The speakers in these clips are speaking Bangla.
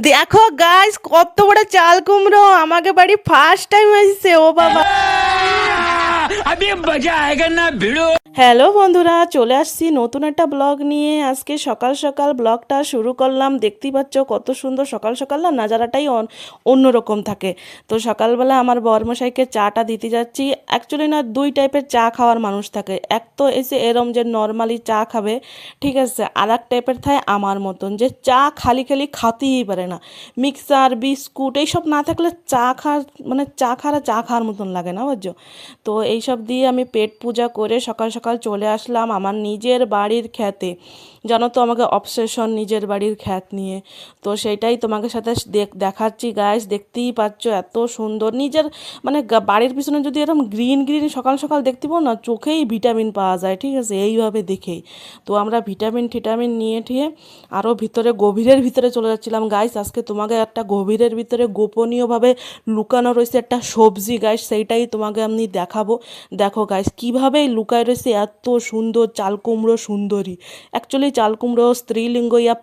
দেখো গাইস, কত বড় চাল কুমড়ো আমাকে বাড়ি ফার্স্ট টাইম এসেছে। ও বাবা, अभी मजा आएगा ना भिड़ो। হ্যালো বন্ধুরা, চলে আসছি নতুন একটা ব্লগ নিয়ে। আজকে সকাল সকাল ব্লগটা শুরু করলাম। দেখতেই পাচ্ছ কত সুন্দর সকাল সকাল না, নাজারাটাই অন্যরকম থাকে। তো সকালবেলা আমার বরমশাইকে চাটা দিতে যাচ্ছি। অ্যাকচুয়ালি না, দুই টাইপের চা খাওয়ার মানুষ থাকে। এক তো এসে এরম যে নর্মালি চা খাবে, ঠিক আছে, আর এক টাইপের থাকে আমার মতন, যে চা খালি খালি খাতেই পারে না। মিক্সার বিস্কুট এইসব না থাকলে চা খাওয়ার মানে চা খাওয়ার মতন লাগে না, বুঝছো। তো এইসব দিয়ে আমি পেট পূজা করে সকাল সকাল চলে আসলাম আমার নিজের বাড়ির ক্ষেতে। জানো তো আমাকে অবসেশন নিজের বাড়ির ক্ষেত নিয়ে। তো সেইটাই তোমাকে সাথে দেখাচ্ছি গাইস। দেখতেই পাচ্ছ এত সুন্দর নিজের মানে বাড়ির পিছনে যদি এরকম গ্রিন গ্রিন সকাল সকাল দেখতে পাও না, চোখেই ভিটামিন পাওয়া যায়, ঠিক আছে, এইভাবে দেখেই। তো আমরা ভিটামিন ঠিটামিন নিয়ে ঠিয়ে আরও ভিতরে গভীরের ভিতরে চলে যাচ্ছিলাম গাইস। আজকে তোমাকে একটা গভীরের ভিতরে গোপনীয়ভাবে লুকানো রয়েছে একটা সবজি গাইস, সেইটাই তোমাকে আমি দেখাবো। দেখো গাইস, কীভাবে লুকায় রয়েছে এত সুন্দর চাল কুমড়ো সুন্দরী। অ্যাকচুয়ালি চাল কুমড়ো স্ত্রীলিঙ্গ ইয়া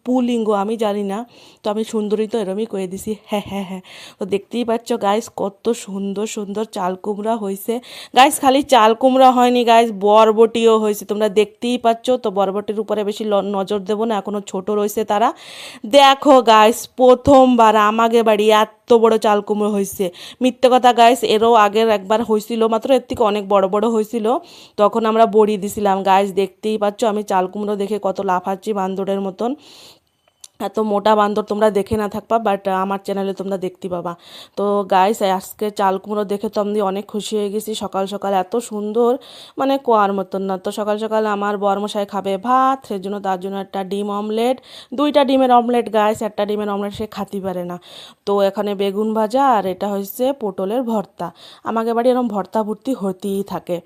পুলিঙ্গ আমি জানি না, তো আমি সুন্দরী তো এরমই করে দিছি, হ্যাঁ হ্যাঁ হ্যাঁ। তো দেখতেই পাচ্ছ গাইস কত সুন্দর সুন্দর চাল কুমড়া হয়েছে গাইস। খালি চাল কুমড়া হয়নি গাইস, বরবটিও হয়েছে, তোমরা দেখতেই পাচ্ছ। তো বরবটির উপরে বেশি নজর দেবো না, এখনও ছোট রয়েছে তারা। দেখো গাইস, প্রথমবার আমাকে বাড়ি এত বড় চাল কুমড়ো হয়েছে। মিথ্যে কথা গাইস, এরও আগের একবার হয়েছিল, মাত্র এর থেকে অনেক বড় বড় হয়েছিল। তখন আমরা বড়ি দিছিলাম গাইস। দেখতেই পাচ্ছ আমি চাল কুমড়ো দেখে কত লাফাচ্ছি বান্দরের মতন। এত মোটা বান্দর তোমরা দেখে না থাকবা, বাট আমার চ্যানেলে তোমরা দেখতে পাবা। তো গাইস, আজকে চাল কুমড়ো দেখে তো আমি অনেক খুশি হয়ে গেছি। সকাল সকাল এত সুন্দর, মানে কোয়ার মতন না। তো সকাল সকাল আমার বরমশাই খাবে ভাত, সেজন্য তার জন্য একটা ডিম অমলেট, দুইটা ডিমের অমলেট গাইস। একটা ডিমের অমলেট সে খাতে পারে না। তো এখানে বেগুন ভাজা আর এটা হচ্ছে পটলের ভর্তা। আমাকে বাড়ি এরকম ভর্তা ভর্তি হতেই থাকে।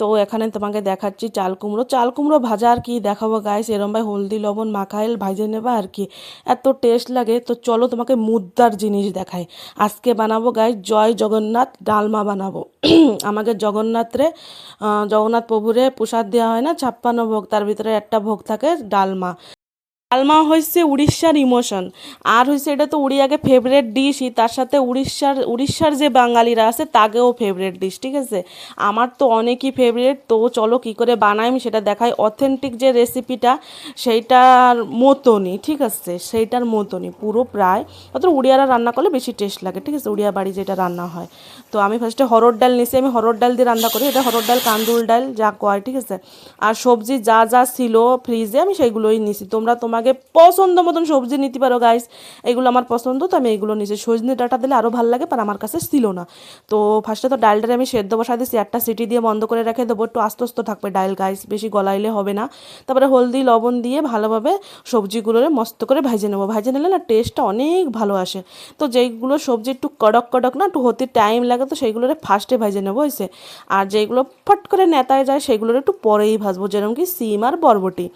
তো এখানে তোমাকে দেখাচ্ছি চাল কুমড়ো। চাল কুমড়ো ভাজা আর কি দেখাবো গাইস, এরম ভাই হলদি লবণ মাখাইল ভাইজে নেবা আর কি, এত টেস্ট লাগে। তো চলো তোমাকে মুদ্রার জিনিস দেখাই। আজকে বানাবো গাইস জয় জগন্নাথ ডালমা বানাবো। আমাকে জগন্নাথ প্রভুরে প্রসাদ দেওয়া হয় না 56 ভোগ, তার ভিতরে একটা ভোগ থাকে ডালমা। ডালমা হচ্ছে উড়িষ্যার ইমোশন। আর হচ্ছে এটা তো উড়িয়াকে ফেভারেট ডিশই, তার সাথে উড়িষ্যার যে বাঙালিরা আছে তাকেও ফেভারেট ডিশ, ঠিক আছে। আমার তো অনেকই ফেভারেট। তো চলো কি করে বানাই আমি সেটা দেখাই। অথেন্টিক যে রেসিপিটা সেইটার মতনই, ঠিক আছে, সেইটার মতনই পুরো প্রায়। অত উড়িয়ারা রান্না করলে বেশি টেস্ট লাগে, ঠিক আছে, উড়িয়া বাড়ি যেটা রান্না হয়। তো আমি ফার্স্টে হরড় ডাল নিছি, আমি হরড় ডাল দিয়ে রান্না করি। এটা হরড় ডাল কান্দুল ডাল যা কয়, ঠিক আছে। আর সবজি যা যা ছিল ফ্রিজে আমি সেইগুলোই নিছি। তোমরা তোমাকে পছন্দ মতন সবজি নিতে পারো গাইস। এগুলো আমার পছন্দ, তো আমি এগুলো নিছি। সজনে ডাঁটা দিলে আরও ভালো লাগে, আর আমার কাছে ছিল না। তো ফার্স্টে তো ডালটারে আমি সেদ্ধ বসা দিয়েছি, একটা সিটি দিয়ে বন্ধ করে রেখে দেবো। একটু আস্তে আস্তে থাকবে ডাল গাইস, বেশি গলাইলে হবে না। তারপরে হলদি লবণ দিয়ে ভালোভাবে সবজিগুলোরে মস্ত করে ভেজে নেবো। ভেজে নিলে না টেস্টটা অনেক ভালো আসে। তো যেইগুলো সবজি একটু কড়ক কড়ক না, একটু হতে টাইম লাগে, তো সেইগুলোরে ফার্স্টে ভেজে নেবো হয়েছে। আর যেইগুলো ফট করে নেতায় যায় সেগুলোর একটু পরেই ভাজবো, যেরকম কি সিম আর বরবটি।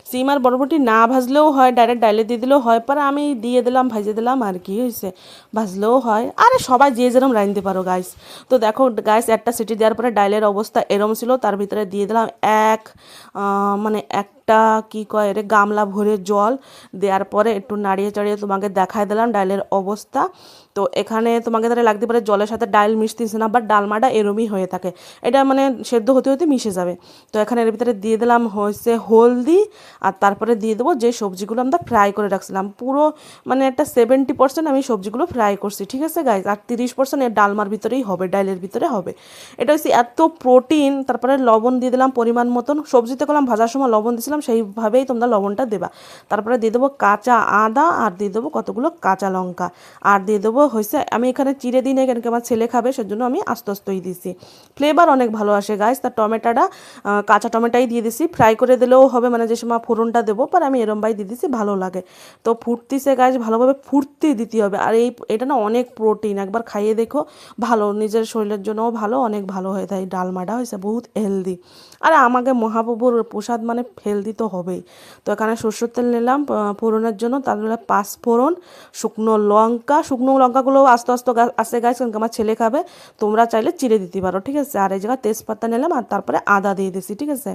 সিম আর বরবটি না ভাজলেও হয়, ডাইরেক্ট ডাইলে দিয়ে দিলেও হয়, পরে আমি দিয়ে দিলাম, ভাজে দিলাম আর কি হয়েছে, ভাজলেও হয়। আরে সবাই যে যেরকম রাঁধতে পারো গাইস। তো দেখো গাইস, একটা সিটি দেওয়ার পরে ডাইলের অবস্থা এরম ছিল। তার ভিতরে দিয়ে দিলাম মানে একটা কি কয় রে গামলা ভরে জল। দেওয়ার পরে একটু নাড়িয়ে চাড়িয়ে তোমাকে দেখায় দিলাম ডাইলের অবস্থা। তো এখানে তোমাকে তাহলে লাগতে পারে জলের সাথে ডাল মিশতেছে না, বাট ডালমাটা এরমই হয়ে থাকে, এটা মানে সেদ্ধ হতে হতে মিশে যাবে। তো এখানে এর ভিতরে দিয়ে দিলাম হচ্ছে হলদি, আর তারপরে দিয়ে দেবো যে সবজিগুলো আমরা ফ্রাই করে রাখছিলাম। পুরো মানে একটা 70% আমি সবজিগুলো ফ্রাই করছি, ঠিক আছে গাইজ। আর 30% এর ডালমার ভিতরেই হবে, ডালের ভিতরে হবে। এটা হচ্ছে এত প্রোটিন। তারপরে লবণ দিয়ে দিলাম পরিমাণ মতন। সবজিতে করলাম ভাজার সময় লবণ দিয়েছিলাম, সেইভাবেই তোমরা লবণটা দেবা। তারপরে দিয়ে দেবো কাঁচা আদা, আর দিয়ে দেবো কতগুলো কাঁচা লঙ্কা, আর দিয়ে দেবো হয়েছে, আমি এখানে চিড়ে দিই না, কেন কি আমার ছেলে খাবে, সেজন্য আমি আস্তে আস্তেই দিছি। ফ্লেভার অনেক ভালো আসে গাইজ। তার টমেটোটা কাঁচা টমেটোই দিয়ে দিছি, ফ্রাই করে দিলেও হবে, মানে যে সময় ফোড়নটা দেবো, পর আমি এরমবাই দিয়ে দিছি, ভালো লাগে। তো ফুটতিছে গাইজ, ভালোভাবে ফুটতে দিতে হবে। আর এটা না অনেক প্রোটিন, একবার খাইয়ে দেখো, ভালো, নিজের শরীরের জন্যও ভালো, অনেক ভালো হয়ে থাকে। ডালমাটা হয়েছে বহুত হেলদি। আর আমাকে মহাপ্রভুর প্রসাদ মানে হেলদি দিতে হবেই। তো এখানে সরষের তেল নিলাম ফোড়নের জন্য, তারপরে 5 ফোড়ন, শুকনো লঙ্কাগুলো আস্তে আস্তে আছে গাইস, কারণ আমার ছেলে খাবে, তোমরা চাইলে চিড়ে দিতে পারো, ঠিক আছে। আর এই জায়গায় তেজপাতা নিলাম, আর তারপরে আদা দিয়ে দিছি, ঠিক আছে।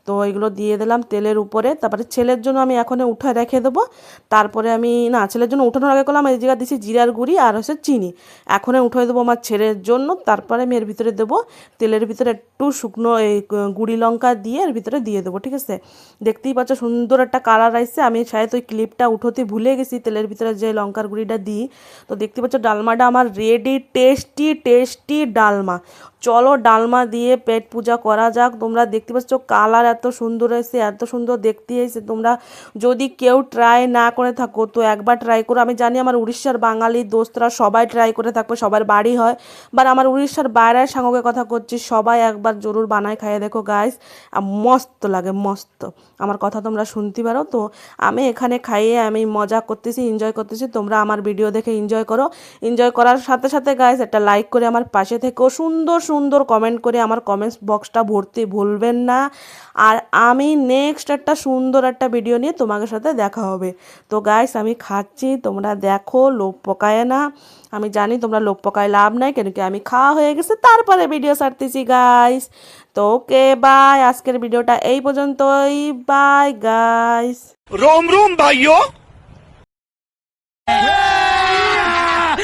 তো এগুলো দিয়ে দিলাম তেলের উপরে। তারপরে ছেলের জন্য আমি এখন উঠে রেখে দেবো, তারপরে আমি না ছেলের জন্য উঠানোর আগে করলাম এই জায়গায় দিছি জিরার গুঁড়ি আর হচ্ছে চিনি, এখন উঠে দেবো আমার ছেলের জন্য। তারপরে আমি এর ভিতরে দেবো তেলের ভিতরে একটু শুকনো এই গুঁড়ি লঙ্কা দিয়ে এর ভিতরে দিয়ে দেবো, ঠিক আছে। দেখতেই পাচ্ছ সুন্দর একটা কালার আসছে। আমি শায়দ ওই ক্লিপটা উঠোতে ভুলে গেছি তেলের ভিতরে যে লঙ্কার গুঁড়িটা দিই। তো দেখতে পাচ্ছ ডালমাটা আমার রেডি, টেস্টি ডালমা। চলো ডালমা দিয়ে পেট পূজা করা যাক। তোমরা দেখতে পাচ্ছ কালার এত সুন্দর এসে, এত সুন্দর দেখতে এসে। তোমরা যদি কেউ ট্রাই না করে থাকো তো একবার ট্রাই করো। আমি জানি আমার উড়িষ্যার বাঙালি দোস্তরা সবাই ট্রাই করে থাকবে, সবার বাড়ি হয়, বা আমার উড়িষ্যার বাইরের সঙ্গে কথা করছি, সবাই একবার জরুর বানায় খাইয়ে দেখো গাইস, মস্ত লাগে মস্ত। আমার কথা তোমরা শুনতে পারো। তো আমি এখানে খাইয়ে আমি মজা করতেছি, এনজয় করতেছি। তোমরা আমার ভিডিও দেখে এনজয় করো। এনজয় করার সাথে সাথে গাইস একটা লাইক করে আমার পাশে থেকেও সুন্দর সুন্দর কমেন্ট করে আমার কমেন্টস বক্সটা ভরতে ভুলবেন না। আর আমি নেক্সট একটা সুন্দর একটা ভিডিও নিয়ে তোমাদের সাথে দেখা হবে। তো গাইস আমি খাচ্ছি, তোমরা দেখো, লোভ পকায় না। আমি জানি তোমরা লোভ পকায় লাভ নাই, কেন কি আমি খাওয়া হয়ে গেছে তারপরে ভিডিও ছাড়তেছি গাইস। তো ওকে বাই, আজকের ভিডিওটা এই পর্যন্তই। Bye guys. रोम रोम भाइयों